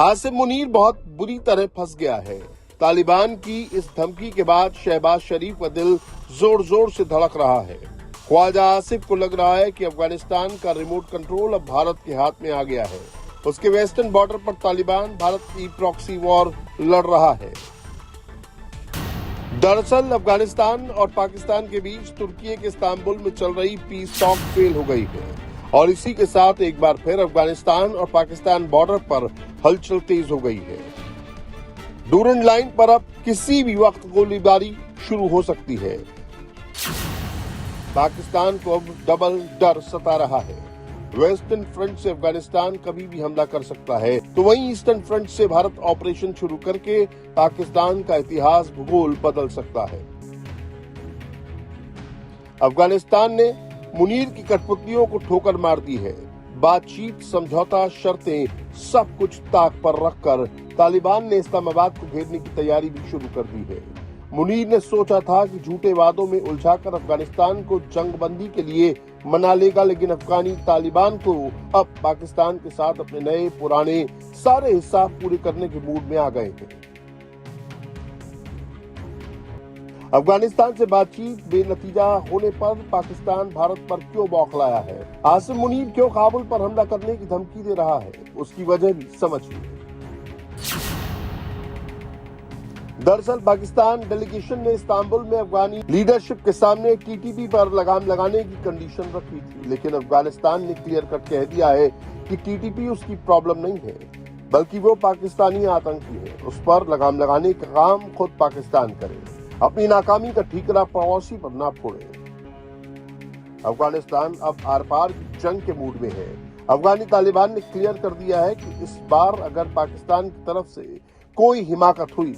आसिम मुनीर बहुत बुरी तरह फंस गया है। तालिबान की इस धमकी के बाद शहबाज शरीफ का दिल जोर जोर से धड़क रहा है। ख्वाजा आसिफ को लग रहा है कि अफगानिस्तान का रिमोट कंट्रोल अब भारत के हाथ में आ गया है। उसके वेस्टर्न बॉर्डर पर तालिबान भारत की प्रॉक्सी वॉर लड़ रहा है। दरअसल अफगानिस्तान और पाकिस्तान के बीच तुर्की के इस्तांबुल में चल रही पीस टॉक फेल हो गई है और इसी के साथ एक बार फिर अफगानिस्तान और पाकिस्तान बॉर्डर पर हलचल तेज हो गई है। डूरन लाइन पर अब किसी भी वक्त गोलीबारी शुरू हो सकती है। पाकिस्तान को अब डबल डर सता रहा है। वेस्टर्न फ्रंट से अफगानिस्तान कभी भी हमला कर सकता है, तो वहीं ईस्टर्न फ्रंट से भारत ऑपरेशन शुरू करके पाकिस्तान का इतिहास भूगोल बदल सकता है। अफगानिस्तान ने मुनीर की कठपुतलियों को ठोकर मार दी है। बातचीत, समझौता, शर्तें, सब कुछ ताक पर रखकर तालिबान ने इस्लामाबाद को घेरने की तैयारी भी शुरू कर दी है। मुनीर ने सोचा था कि झूठे वादों में उलझाकर अफगानिस्तान को जंगबंदी के लिए मना लेगा, लेकिन अफगानी तालिबान को अब पाकिस्तान के साथ अपने नए पुराने सारे हिसाब पूरे करने के मूड में आ गए हैं। अफगानिस्तान से बातचीत बेनतीजा होने पर पाकिस्तान भारत पर क्यों बौखलाया है? आसिम मुनीर क्यों काबुल पर हमला करने की धमकी दे रहा है? उसकी वजह भी समझिए। दरअसल पाकिस्तान डेलीगेशन ने इस्तांबुल में अफगानी लीडरशिप के सामने टीटीपी पर लगाम लगाने की कंडीशन रखी थी, लेकिन अफगानिस्तान ने क्लियर कट कह दिया है कि टीटीपी उसकी प्रॉब्लम नहीं है, बल्कि वो पाकिस्तानी आतंकी है। उस पर लगाम लगाने का काम खुद पाकिस्तान करे, अपनी नाकामी का ठीकरा पड़ोसी पर ना फोड़े। अफगानिस्तान अब आर पार की जंग के मूड में है। अफगानी तालिबान ने क्लियर कर दिया है कि इस बार अगर पाकिस्तान की तरफ से कोई हिमाकत हुई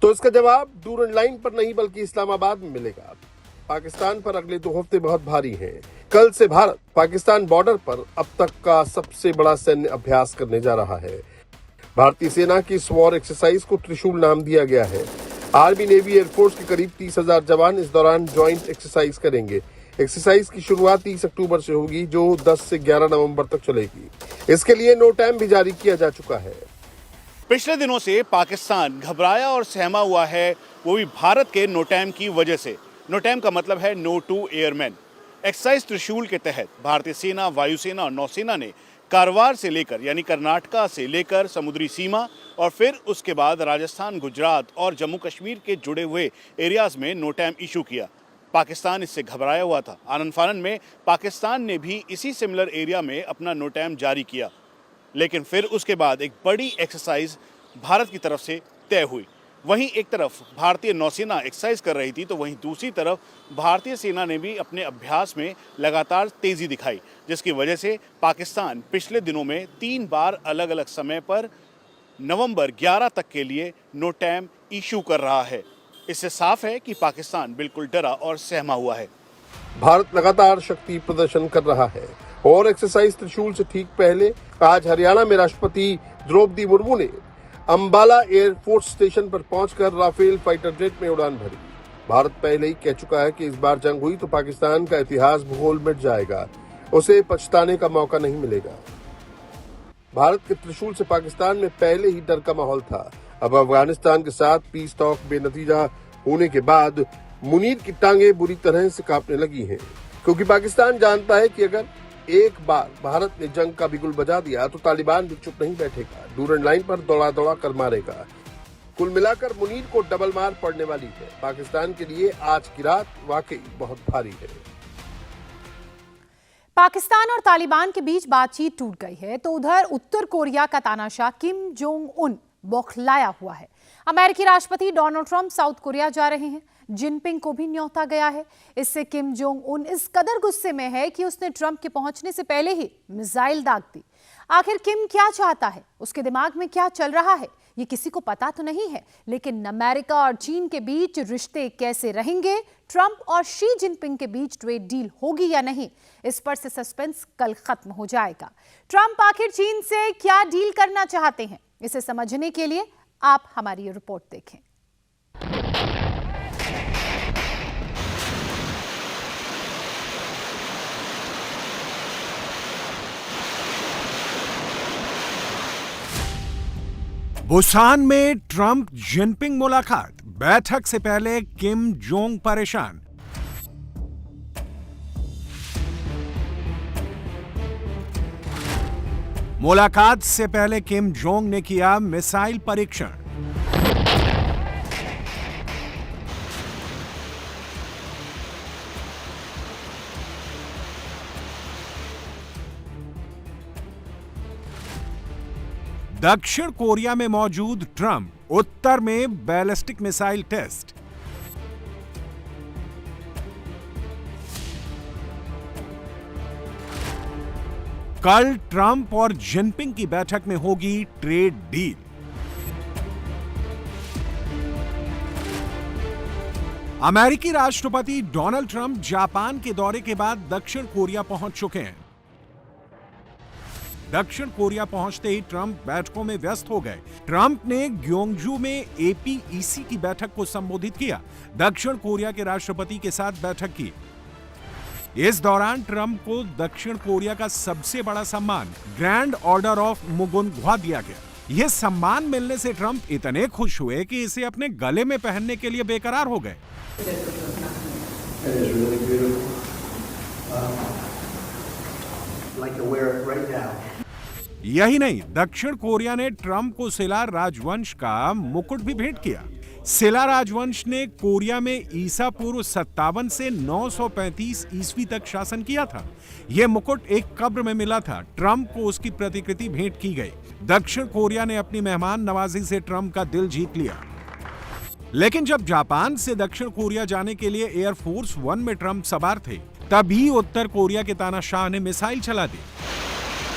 तो इसका जवाब डूरन लाइन पर नहीं बल्कि इस्लामाबाद में मिलेगा। पाकिस्तान पर अगले 2 हफ्ते बहुत भारी हैं। कल से भारत पाकिस्तान बॉर्डर पर अब तक का सबसे बड़ा सैन्य अभ्यास करने जा रहा है। भारतीय सेना की इस वॉर एक्सरसाइज को त्रिशूल नाम दिया गया है। आर्मी, नेवी, एयरफोर्स के करीब 30,000 जवान इस दौरान ज्वाइंट एक्सरसाइज करेंगे। एक्सरसाइज की शुरुआत 30 अक्टूबर से होगी, जो 10 से 11 नवंबर तक चलेगी। इसके लिए नो टाइम भी जारी किया जा चुका है। पिछले दिनों से पाकिस्तान घबराया और सहमा हुआ है, वो भी भारत के नोटैम की वजह से। नोटैम का मतलब है नो टू एयरमैन। एक्सरसाइज त्रिशूल के तहत भारतीय सेना, वायुसेना और नौसेना ने कारवार से लेकर यानी कर्नाटका से लेकर समुद्री सीमा और फिर उसके बाद राजस्थान, गुजरात और जम्मू कश्मीर के जुड़े हुए एरियाज में नोटैम इशू किया। पाकिस्तान इससे घबराया हुआ था। आनंद फानन में पाकिस्तान ने भी इसी सिमिलर एरिया में अपना नोटैम जारी किया, लेकिन फिर उसके बाद एक बड़ी एक्सरसाइज भारत की तरफ से तय हुई। वहीं एक तरफ भारतीय नौसेना एक्सरसाइज कर रही थी, तो वहीं दूसरी तरफ भारतीय सेना ने भी अपने अभ्यास में लगातार तेजी दिखाई, जिसकी वजह से पाकिस्तान पिछले दिनों में 3 बार अलग अलग समय पर नवंबर 11 तक के लिए नोटैम इशू कर रहा है। इससे साफ है कि पाकिस्तान बिल्कुल डरा और सहमा हुआ है। भारत लगातार शक्ति प्रदर्शन कर रहा है और एक्सरसाइज त्रिशूल से ठीक पहले आज हरियाणा में राष्ट्रपति द्रौपदी मुर्मू ने अंबाला एयरफोर्स स्टेशन पर पहुंचकर राफेल फाइटर जेट में उड़ान भरी। भारत पहले ही कह चुका है कि इस बार जंग हुई तो पाकिस्तान का इतिहास भूगोल मिट जाएगा, उसे पछताने का मौका नहीं मिलेगा। भारत के त्रिशूल से पाकिस्तान में पहले ही डर का माहौल था। अब अफगानिस्तान के साथ पीस टॉक बेनतीजा होने के बाद मुनीर की टांगे बुरी तरह से कांपने लगी हैं, क्योंकि पाकिस्तान जानता है कि अगर एक बार भारत ने जंग का बिगुल बजा दिया तो तालिबान भी चुप नहीं बैठेगा, डूरन लाइन पर दौड़ा दौड़ा कर मारेगा। कुल मिलाकर मुनीर को डबल मार पड़ने वाली है। पाकिस्तान के लिए आज की रात वाकई बहुत भारी है। पाकिस्तान और तालिबान के बीच बातचीत टूट गई है, तो उधर उत्तर कोरिया का तानाशाह किम जोंग उन बौखलाया हुआ है। अमेरिकी राष्ट्रपति डोनाल्ड ट्रंप साउथ कोरिया जा रहे हैं। जिनपिंग को भी न्योता गया है। इससे किम जोंग उन इस कदर गुस्से में है कि उसने ट्रंप के पहुंचने से पहले ही मिसाइल दाग दी। आखिर किम क्या चाहता है, उसके दिमाग में क्या चल रहा है, ये किसी को पता तो नहीं है, लेकिन अमेरिका और चीन के बीच रिश्ते कैसे रहेंगे, ट्रंप और शी जिनपिंग के बीच ट्रेड डील होगी या नहीं, इस पर से सस्पेंस कल खत्म हो जाएगा। ट्रंप आखिर चीन से क्या डील करना चाहते हैं, इसे समझने के लिए आप हमारी रिपोर्ट देखें। बुसान में ट्रंप जिनपिंग मुलाकात, बैठक से पहले किम जोंग परेशान। मुलाकात से पहले किम जोंग ने किया मिसाइल परीक्षण। दक्षिण कोरिया में मौजूद ट्रंप, उत्तर में बैलिस्टिक मिसाइल टेस्ट। कल ट्रंप और जिनपिंग की बैठक में होगी ट्रेड डील। अमेरिकी राष्ट्रपति डोनाल्ड ट्रंप जापान के दौरे के बाद दक्षिण कोरिया पहुंच चुके हैं। दक्षिण कोरिया पहुंचते ही ट्रंप बैठकों में व्यस्त हो गए। ट्रंप ने ग्योंगजू में एपीईसी की बैठक को संबोधित किया। दक्षिण कोरिया के राष्ट्रपति के साथ बैठक की। इस दौरान ट्रंप को दक्षिण कोरिया का सबसे बड़ा सम्मान ग्रैंड ऑर्डर ऑफ मुगुनग्वा दिया गया। यह सम्मान मिलने से ट्रंप इतने खुश हुए कि इसे अपने गले में पहनने के लिए बेकरार हो गए। यही नहीं, दक्षिण कोरिया ने ट्रंप को सिला राजवंश का मुकुट भी भेंट किया। सिला राजवंश ने कोरिया में ईसा पूर्व 57 से 935 ईस्वी तक शासन किया था। यह मुकुट एक कब्र में मिला था। ट्रंप को उसकी प्रतिकृति भेंट की गई। दक्षिण कोरिया ने अपनी मेहमान नवाजी से ट्रंप का दिल जीत लिया। लेकिन जब जापान से दक्षिण कोरिया जाने के लिए एयरफोर्स 1 में ट्रंप सवार थे, तभी उत्तर कोरिया के तानाशाह ने मिसाइल चला दी।